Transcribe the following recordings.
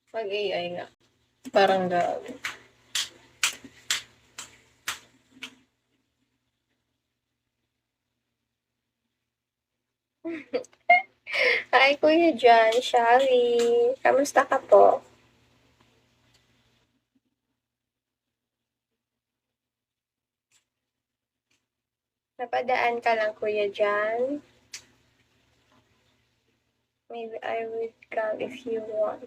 Mag-AI nga. Parang gabi. Hi, Kuya John, Shari. Kamusta ka po? Napadaan ka lang, Kuya John. Maybe I would come if you want.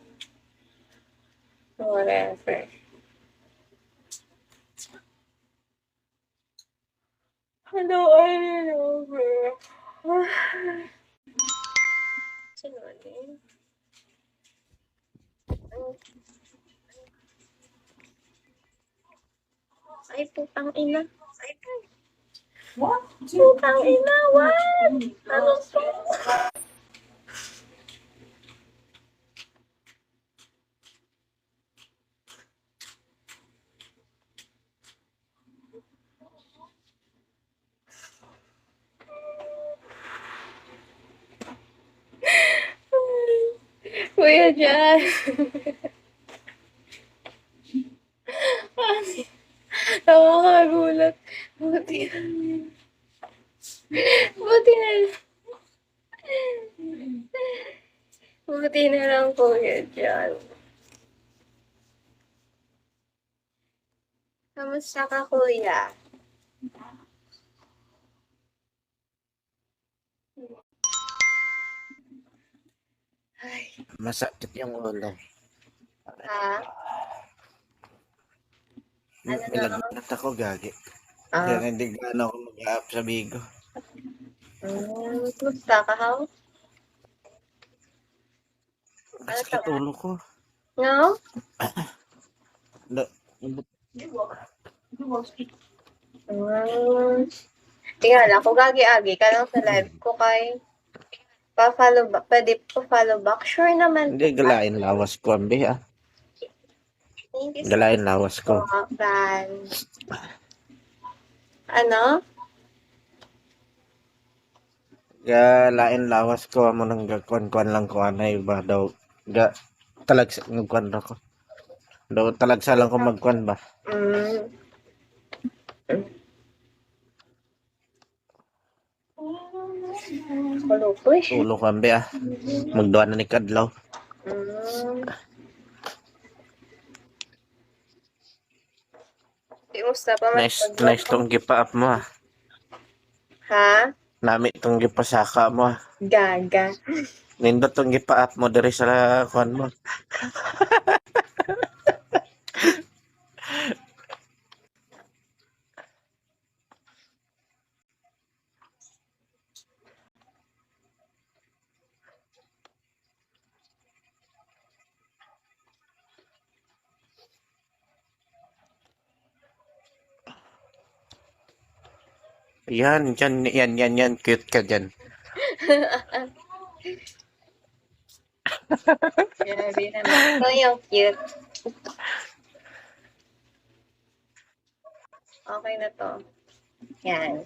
Whatever. Hello, I over. Sino ulit? Ay, putang ina. Ay, what? Putang ina, what? Ano to? Kuya Jan. Nakakagulat. Buti na. Buti na. Buti na lang, Kuya Jan. Kamusta ka, Kuya? Ay. Masakit yung ulo. Ha? Ano May na? lagnat ako, gagi. Ah. Kaya hindi gano'n ako mag-up sa Bigo. Kumusta ka, Haw? Masakit ulo ko. No? Tingnan ako, gagi-agi ka lang sa live ko kay pa-follow back. Pwede pa-follow back. Sure naman. Hindi, galain lawas ko, ambi, ah. Thank you so Galain lawas ko. much, fan. Ano? Galain lawas ko, amo nang gakwan-kwan lang ko, anay ba daw. Talagsa, nagkwan na ko. Daw, talagsa lang ko magkwan ba. Ulo ko, ambi, ah. Magduwa na ni Kadlaw. Kumusta pa man? Nice tong gipa-up mo, ah. Ha? Nami tong gipasaka mo, ah. Gaga. Nindot tong gipa-up mo diri sa kwan mo. Yan. Cute ka dyan. Grabe naman. Ito yung cute. Okay na to. Yan.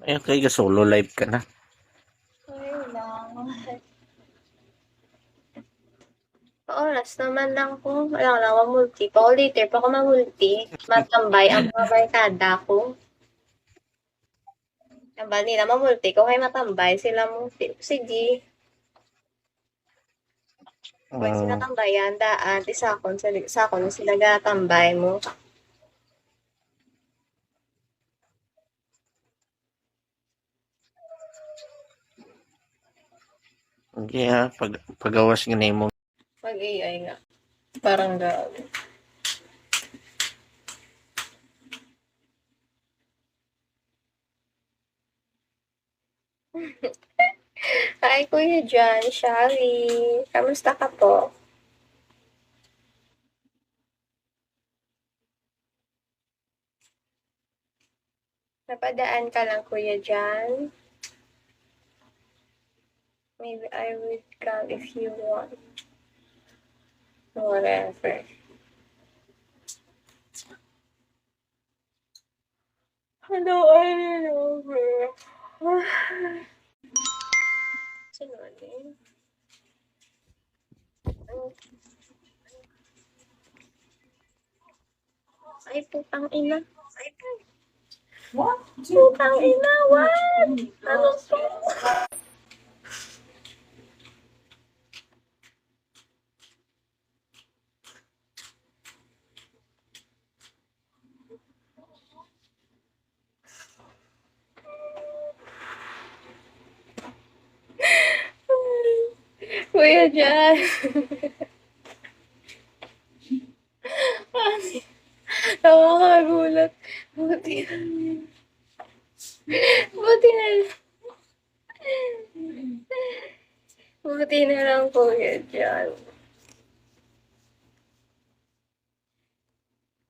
Ayun, kaya solo live ka na. Ayun lang. Oras naman lang ko. Wala lang, mamulti pa. O later pa ako mamulti. Matambay ang mga barkada ko. Tambal nila mamulti ko. Kaya matambay sila multi. Sige. Kaya sila tambayan. Daan. Sakon sila gatambay mo. Okay, ha. Pagawas nga mo. Mag-AI nga. Parang gabi. Hi, Kuya John, Shari. Kamusta ka po? Napadaan ka lang, Kuya John. Maybe I would come if you want. Whatever. Ano, over. Sinungaling. Ay, putang ina. What? Putang ina, what? Ano to? Kuya Jan. Nakakagulat. Buti na. Buti na. Buti na lang, Kuya Jan.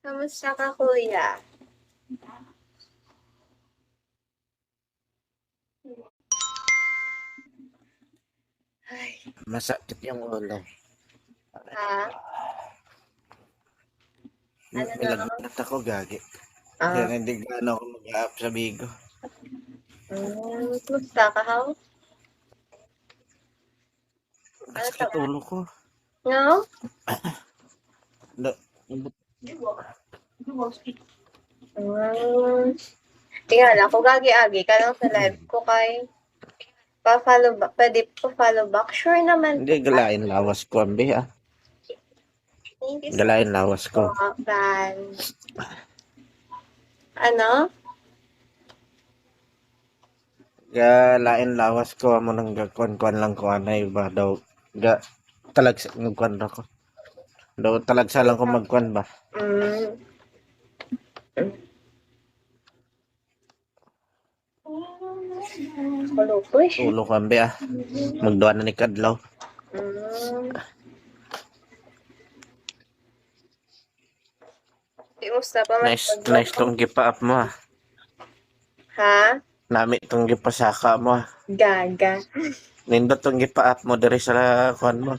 Kamusta ka, Kuya? Ay, Masakit yung ulo. ha? Ano na? Nilagnat ako, gagi. Ah, Kaya hindi gaano ako mag-up sa Bigo. kumusta ka, Haw? Masakit ulo ko. No? Da- Tingnan ako, gagi-agi ka lang sa live ko kay pa-follow back. Pwede pa-follow back? Sure naman. Hindi, galain lawas ko, ambi, ah. Thank you so Galain lawas ko. much, Van. Ano? Galain lawas ko, amo nang gakwan-kwan lang ko, anay ba daw. Talagsa, nagkwan ra ko. Daw talagsa lang ko magkwan ba. Mm. Kulupoy. Ulo ko, ambi, ah. Magduwa na ni Kadlaw. Kumusta pa man? Nice tong gipa-up mo, ah. Ha? Nami tong gipasaka mo, ah. Gaga. Nindot tong gipa-up mo diri sa kwan mo.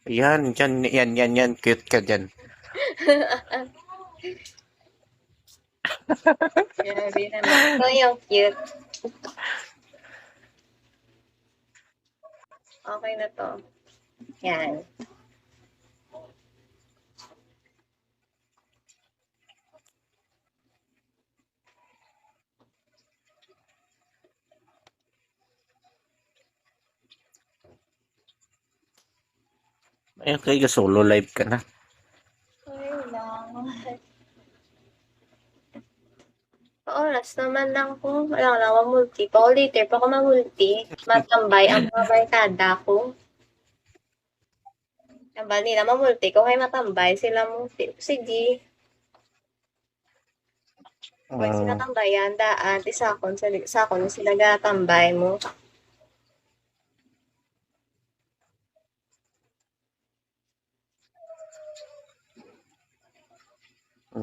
Yan. Cute ka dyan. Grabe naman. Ito yung cute. Okay na to. Yan. Ayun, kaya solo live ka na. Ayun lang. Oras naman lang ko. Wala ko lang multi. Pa later pa ako mamulti. Matambay ang mga barkada ko. Ang bali na mamulti ko kay matambay sila mo. Sige. Kung sila tambayan, daan, sakon sila gatambay mo.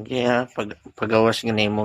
Kaya pagawas nga mo